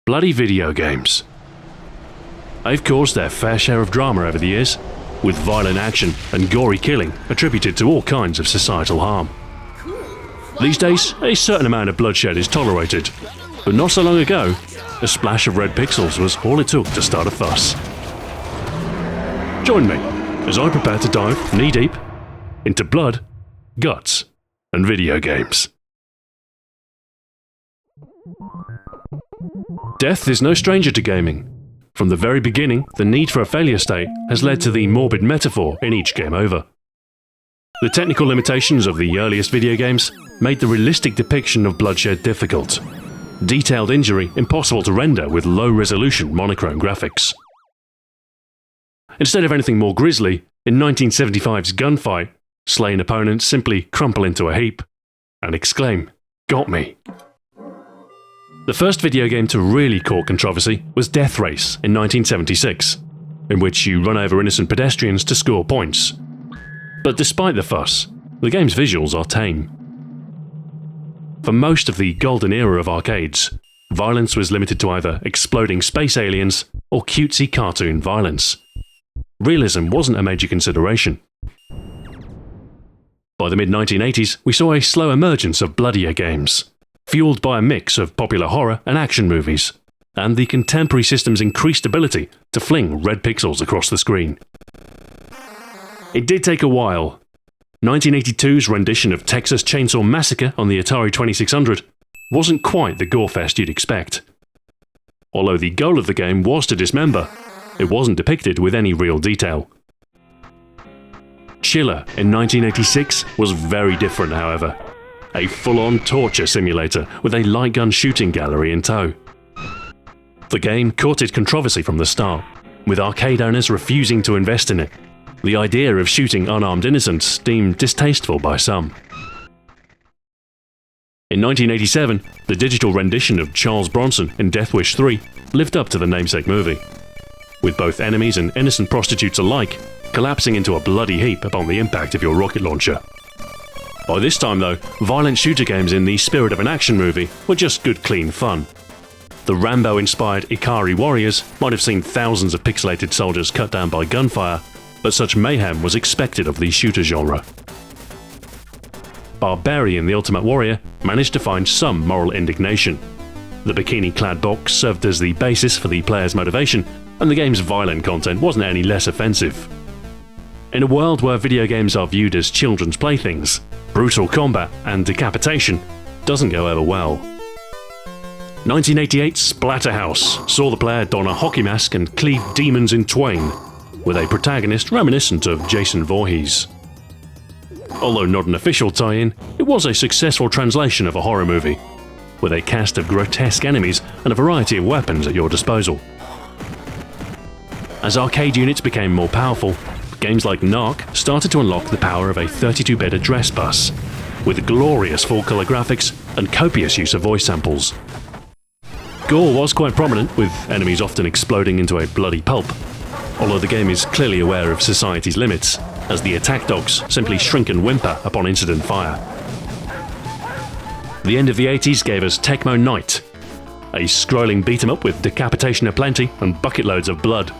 bloody video games. They've caused their fair share of drama over the years, with violent action and gory killing attributed to all kinds of societal harm. These days, a certain amount of bloodshed is tolerated, but not so long ago, a splash of red pixels was all it took to start a fuss. Join me as I prepare to dive knee-deep into blood, guts, and video games. Death is no stranger to gaming. From the very beginning, the need for a failure state has led to the morbid metaphor in each game over. The technical limitations of the earliest video games made the realistic depiction of bloodshed difficult. Detailed injury impossible to render with low-resolution monochrome graphics. Instead of anything more grisly, in 1975's gunfight, slain opponents simply crumple into a heap and exclaim, "Got me." The first video game to really cause controversy was Death Race in 1976, in which you run over innocent pedestrians to score points. But despite the fuss, the game's visuals are tame. For most of the golden era of arcades, violence was limited to either exploding space aliens or cutesy cartoon violence. Realism wasn't a major consideration. By the mid-1980s, we saw a slow emergence of bloodier games, fueled by a mix of popular horror and action movies, and the contemporary system's increased ability to fling red pixels across the screen. It did take a while. 1982's rendition of Texas Chainsaw Massacre on the Atari 2600 wasn't quite the gore-fest you'd expect. Although the goal of the game was to dismember, it wasn't depicted with any real detail. Chiller in 1986 was very different, however. A full-on torture simulator with a light gun shooting gallery in tow. The game courted controversy from the start, with arcade owners refusing to invest in it. The idea of shooting unarmed innocents deemed distasteful by some. In 1987, the digital rendition of Charles Bronson in Death Wish 3 lived up to the namesake movie, with both enemies and innocent prostitutes alike collapsing into a bloody heap upon the impact of your rocket launcher. By this time though, violent shooter games in the spirit of an action movie were just good clean fun. The Rambo-inspired Ikari Warriors might have seen thousands of pixelated soldiers cut down by gunfire, but such mayhem was expected of the shooter genre. Barbarian, the Ultimate Warrior, managed to find some moral indignation. The bikini-clad box served as the basis for the player's motivation, and the game's violent content wasn't any less offensive. In a world where video games are viewed as children's playthings, brutal combat and decapitation doesn't go over well. 1988's Splatterhouse saw the player don a hockey mask and cleave demons in twain, with a protagonist reminiscent of Jason Voorhees. Although not an official tie-in, it was a successful translation of a horror movie, with a cast of grotesque enemies and a variety of weapons at your disposal. As arcade units became more powerful, games like Narc started to unlock the power of a 32-bit address bus, with glorious full-color graphics and copious use of voice samples. Gore was quite prominent, with enemies often exploding into a bloody pulp, although the game is clearly aware of society's limits, as the attack dogs simply shrink and whimper upon incident fire. The end of the 80s gave us Tecmo Knight, a scrolling beat-em-up with decapitation aplenty and bucket loads of blood.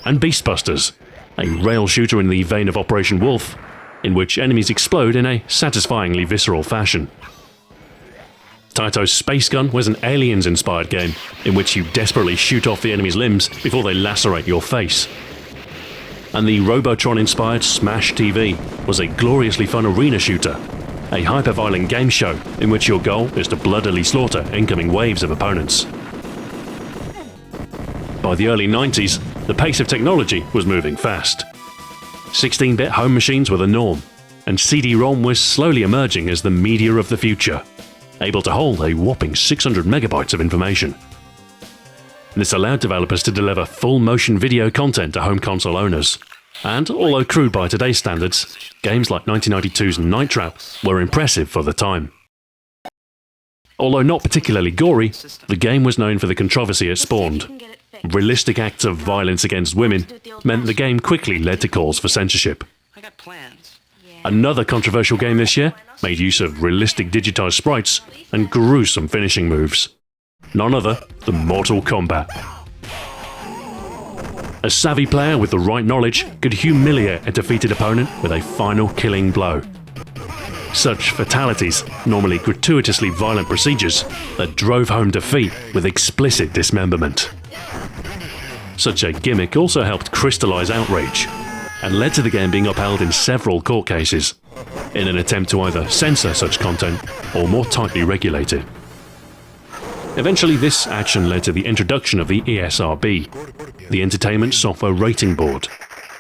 And Beastbusters, a rail shooter in the vein of Operation Wolf, in which enemies explode in a satisfyingly visceral fashion. Taito's Space Gun was an Aliens-inspired game, in which you desperately shoot off the enemy's limbs before they lacerate your face. And the Robotron-inspired Smash TV was a gloriously fun arena shooter, a hyper-violent game show in which your goal is to bloodily slaughter incoming waves of opponents. By the early 90s, the pace of technology was moving fast. 16-bit home machines were the norm, and CD-ROM was slowly emerging as the media of the future, able to hold a whopping 600 megabytes of information. This allowed developers to deliver full-motion video content to home console owners, and although crude by today's standards, games like 1992's Night Trap were impressive for the time. Although not particularly gory, the game was known for the controversy it spawned. Realistic acts of violence against women meant the game quickly led to calls for censorship. Another controversial game this year made use of realistic digitized sprites and gruesome finishing moves. none other than Mortal Kombat. A savvy player with the right knowledge could humiliate a defeated opponent with a final killing blow. Such fatalities, normally gratuitously violent procedures, that drove home defeat with explicit dismemberment. Such a gimmick also helped crystallize outrage, and led to the game being upheld in several court cases, in an attempt to either censor such content or more tightly regulate it. Eventually, this action led to the introduction of the ESRB, the Entertainment Software Rating Board,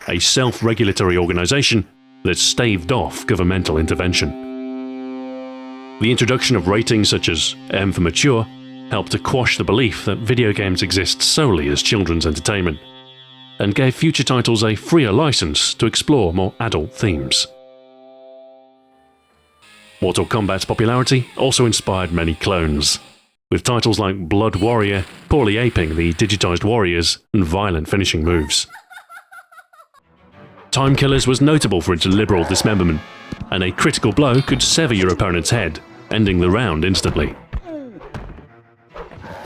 a self-regulatory organization that staved off governmental intervention. The introduction of ratings such as M for Mature helped to quash the belief that video games exist solely as children's entertainment, and gave future titles a freer license to explore more adult themes. Mortal Kombat's popularity also inspired many clones, with titles like Blood Warrior poorly aping the digitized warriors and violent finishing moves. Time Killers was notable for its liberal dismemberment, and a critical blow could sever your opponent's head, ending the round instantly.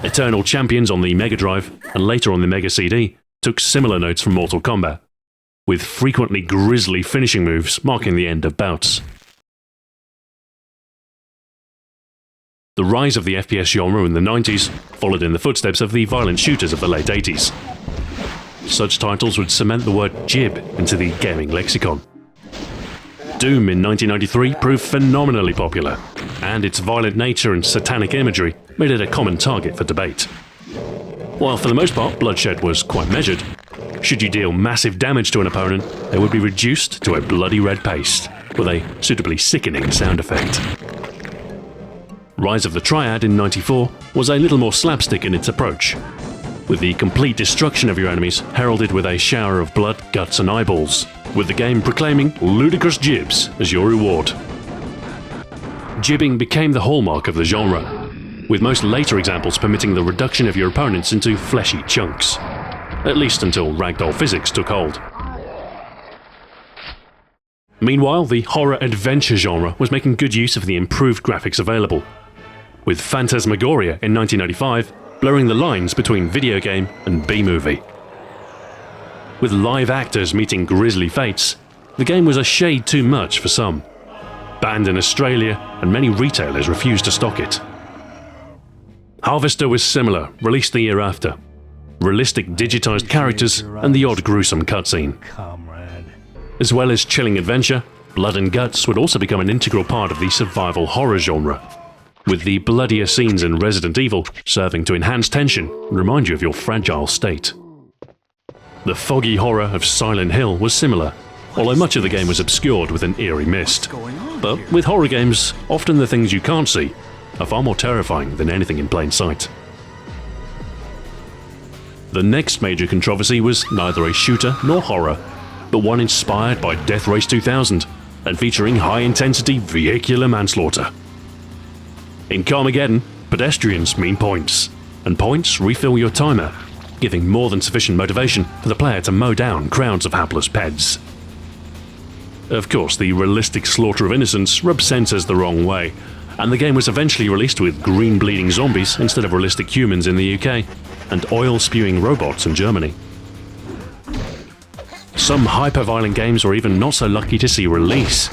Eternal Champions on the Mega Drive, and later on the Mega CD, took similar notes from Mortal Kombat, with frequently grisly finishing moves marking the end of bouts. The rise of the FPS genre in the 90s followed in the footsteps of the violent shooters of the late 80s. Such titles would cement the word jib into the gaming lexicon. Doom in 1993 proved phenomenally popular, and its violent nature and satanic imagery made it a common target for debate. While for the most part bloodshed was quite measured, should you deal massive damage to an opponent, they would be reduced to a bloody red paste, with a suitably sickening sound effect. Rise of the Triad in '94 was a little more slapstick in its approach, with the complete destruction of your enemies heralded with a shower of blood, guts and eyeballs, with the game proclaiming ludicrous jibs as your reward. Jibbing became the hallmark of the genre, with most later examples permitting the reduction of your opponents into fleshy chunks, at least until ragdoll physics took hold. Meanwhile, the horror-adventure genre was making good use of the improved graphics available, with Phantasmagoria in 1995 blurring the lines between video game and B-movie. With live actors meeting grisly fates, the game was a shade too much for some. Banned in Australia, and many retailers refused to stock it. Harvester was similar, released the year after. Realistic digitized characters and the odd gruesome cutscene. As well as chilling adventure, blood and guts would also become an integral part of the survival horror genre, with the bloodier scenes in Resident Evil serving to enhance tension and remind you of your fragile state. The foggy horror of Silent Hill was similar, although much of the game was obscured with an eerie mist. But with horror games, often the things you can't see are far more terrifying than anything in plain sight. The next major controversy was neither a shooter nor horror, but one inspired by Death Race 2000 and featuring high-intensity vehicular manslaughter. In Carmageddon, pedestrians mean points, and points refill your timer, giving more than sufficient motivation for the player to mow down crowds of hapless peds. Of course, the realistic slaughter of innocents rubbed censors the wrong way, and the game was eventually released with green bleeding zombies instead of realistic humans in the UK, and oil-spewing robots in Germany. Some hyper-violent games were even not so lucky to see release,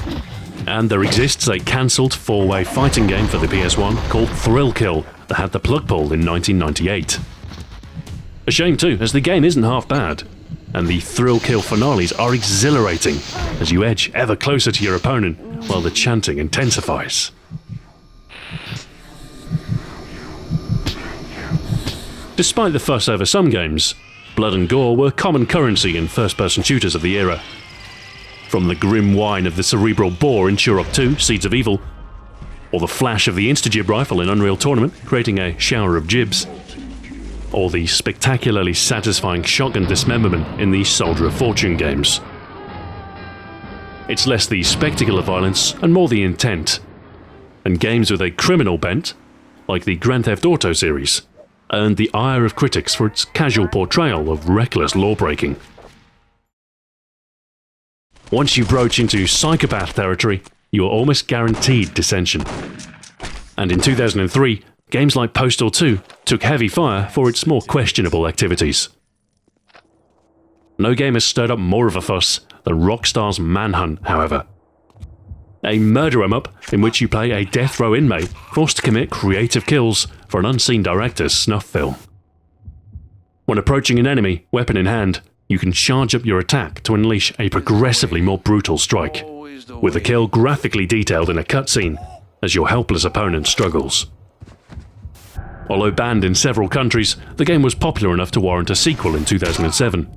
and there exists a cancelled 4-way fighting game for the PS1 called Thrill Kill that had the plug pulled in 1998. A shame too, as the game isn't half bad, and the Thrill Kill finales are exhilarating as you edge ever closer to your opponent while the chanting intensifies. Despite the fuss over some games, blood and gore were common currency in first-person shooters of the era. From the grim whine of the cerebral boar in Turok 2, Seeds of Evil, or the flash of the Insta-Jib rifle in Unreal Tournament, creating a shower of jibs, or the spectacularly satisfying shotgun dismemberment in the Soldier of Fortune games. It's less the spectacle of violence and more the intent, and games with a criminal bent, like the Grand Theft Auto series, earned the ire of critics for its casual portrayal of reckless law-breaking. Once you broach into psychopath territory, you are almost guaranteed dissension. And in 2003, games like Postal 2 took heavy fire for its more questionable activities. No game has stirred up more of a fuss than Rockstars Manhunt, however. A murder 'em up in which you play a death row inmate forced to commit creative kills for an unseen director's snuff film. When approaching an enemy, weapon in hand, you can charge up your attack to unleash a progressively more brutal strike, with the kill graphically detailed in a cutscene as your helpless opponent struggles. Although banned in several countries, the game was popular enough to warrant a sequel in 2007.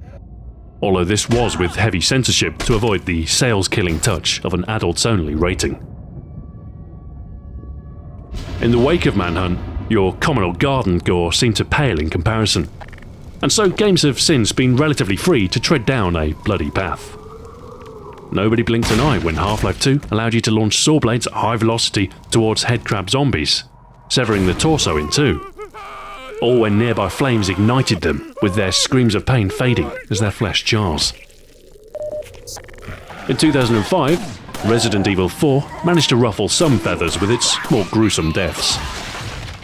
Although this was with heavy censorship to avoid the sales-killing touch of an adults-only rating. In the wake of Manhunt, your common or garden gore seemed to pale in comparison, and so games have since been relatively free to tread down a bloody path. Nobody blinked an eye when Half-Life 2 allowed you to launch saw blades at high velocity towards headcrab zombies, severing the torso in two, or when nearby flames ignited them, with their screams of pain fading as their flesh chars. In 2005, Resident Evil 4 managed to ruffle some feathers with its more gruesome deaths.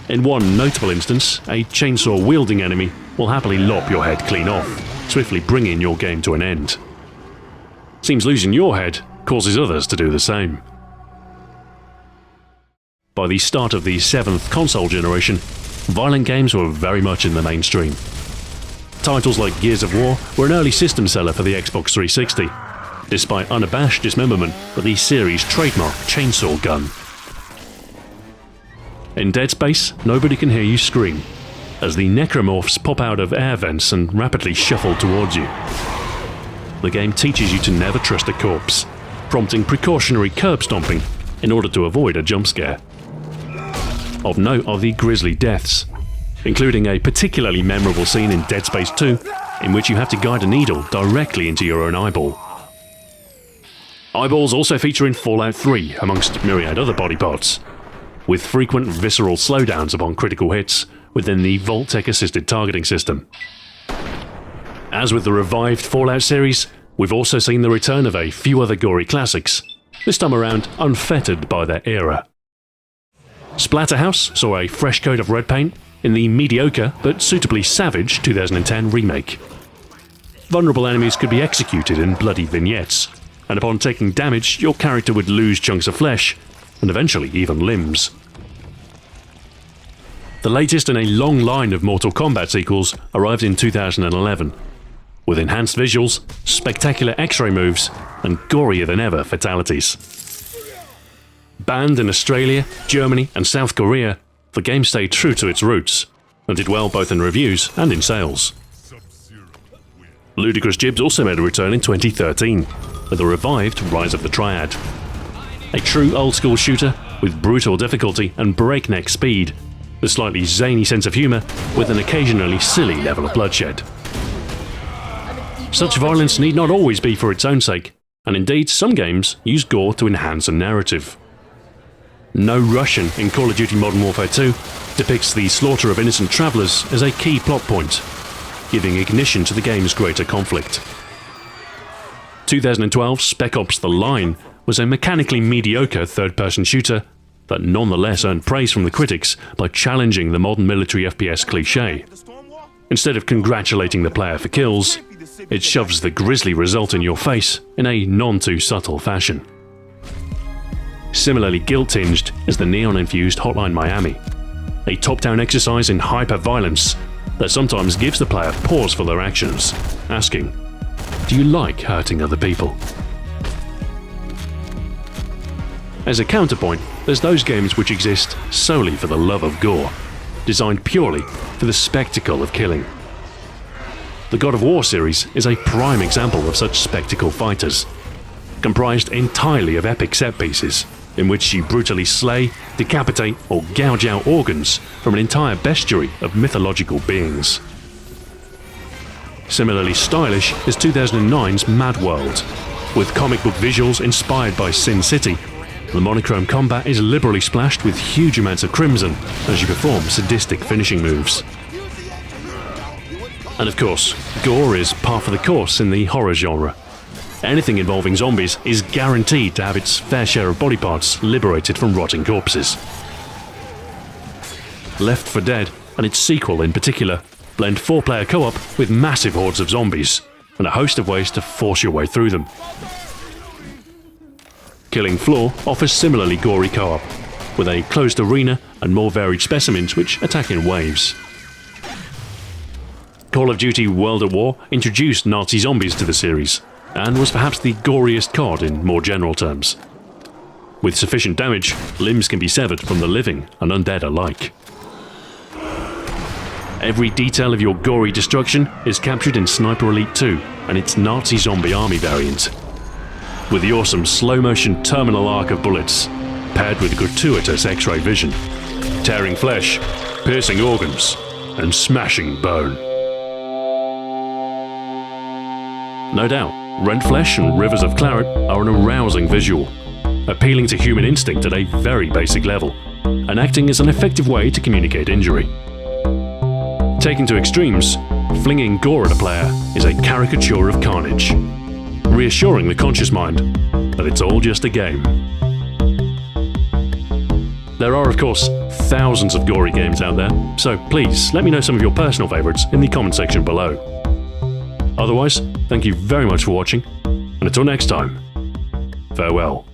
In one notable instance, a chainsaw-wielding enemy will happily lop your head clean off, swiftly bringing your game to an end. Seems losing your head causes others to do the same. By the start of the 7th console generation, violent games were very much in the mainstream. Titles like Gears of War were an early system seller for the Xbox 360, despite unabashed dismemberment of the series' trademark chainsaw gun. In Dead Space, nobody can hear you scream, as the necromorphs pop out of air vents and rapidly shuffle towards you. The game teaches you to never trust a corpse, prompting precautionary curb stomping in order to avoid a jump scare. Of note are the grisly deaths, including a particularly memorable scene in Dead Space 2 in which you have to guide a needle directly into your own eyeball. Eyeballs also feature in Fallout 3 amongst myriad other body parts, with frequent visceral slowdowns upon critical hits within the Vault-Tec-assisted targeting system. As with the revived Fallout series, we've also seen the return of a few other gory classics, this time around unfettered by their era. Splatterhouse saw a fresh coat of red paint in the mediocre but suitably savage 2010 remake. Vulnerable enemies could be executed in bloody vignettes, and upon taking damage, your character would lose chunks of flesh, and eventually even limbs. The latest in a long line of Mortal Kombat sequels arrived in 2011, with enhanced visuals, spectacular X-ray moves, and gorier than ever fatalities. Banned in Australia, Germany, and South Korea, the game stayed true to its roots, and did well both in reviews and in sales. Ludicrous Jibs also made a return in 2013, with a revived Rise of the Triad. A true old-school shooter with brutal difficulty and breakneck speed, a slightly zany sense of humour with an occasionally silly level of bloodshed. Such violence need not always be for its own sake, and indeed some games use gore to enhance a narrative. No Russian in Call of Duty Modern Warfare 2 depicts the slaughter of innocent travellers as a key plot point, giving ignition to the game's greater conflict. 2012's Spec Ops: The Line was a mechanically mediocre third-person shooter that nonetheless earned praise from the critics by challenging the modern military FPS cliché. Instead of congratulating the player for kills, it shoves the grisly result in your face in a non-too-subtle fashion. Similarly guilt-tinged is the neon-infused Hotline Miami, a top-down exercise in hyper-violence that sometimes gives the player pause for their actions, asking, "Do you like hurting other people?" As a counterpoint, there's those games which exist solely for the love of gore, designed purely for the spectacle of killing. The God of War series is a prime example of such spectacle fighters, comprised entirely of epic set pieces, in which you brutally slay, decapitate, or gouge out organs from an entire bestiary of mythological beings. Similarly stylish is 2009's Mad World. With comic book visuals inspired by Sin City, the monochrome combat is liberally splashed with huge amounts of crimson as you perform sadistic finishing moves. And of course, gore is par for the course in the horror genre. Anything involving zombies is guaranteed to have its fair share of body parts liberated from rotting corpses. Left 4 Dead, and its sequel in particular, blend 4-player co-op with massive hordes of zombies, and a host of ways to force your way through them. Killing Floor offers similarly gory co-op, with a closed arena and more varied specimens which attack in waves. Call of Duty World at War introduced Nazi zombies to the series, and was perhaps the goriest COD in more general terms. With sufficient damage, limbs can be severed from the living and undead alike. Every detail of your gory destruction is captured in Sniper Elite 2 and its Nazi zombie army variant. With the awesome slow-motion terminal arc of bullets, paired with gratuitous X-ray vision, tearing flesh, piercing organs, and smashing bone. No doubt, rent flesh and rivers of claret are an arousing visual, appealing to human instinct at a very basic level, and acting as an effective way to communicate injury. Taken to extremes, flinging gore at a player is a caricature of carnage, reassuring the conscious mind that it's all just a game. There are, of course, thousands of gory games out there, so please let me know some of your personal favourites in the comment section below. Otherwise, thank you very much for watching, and until next time, farewell.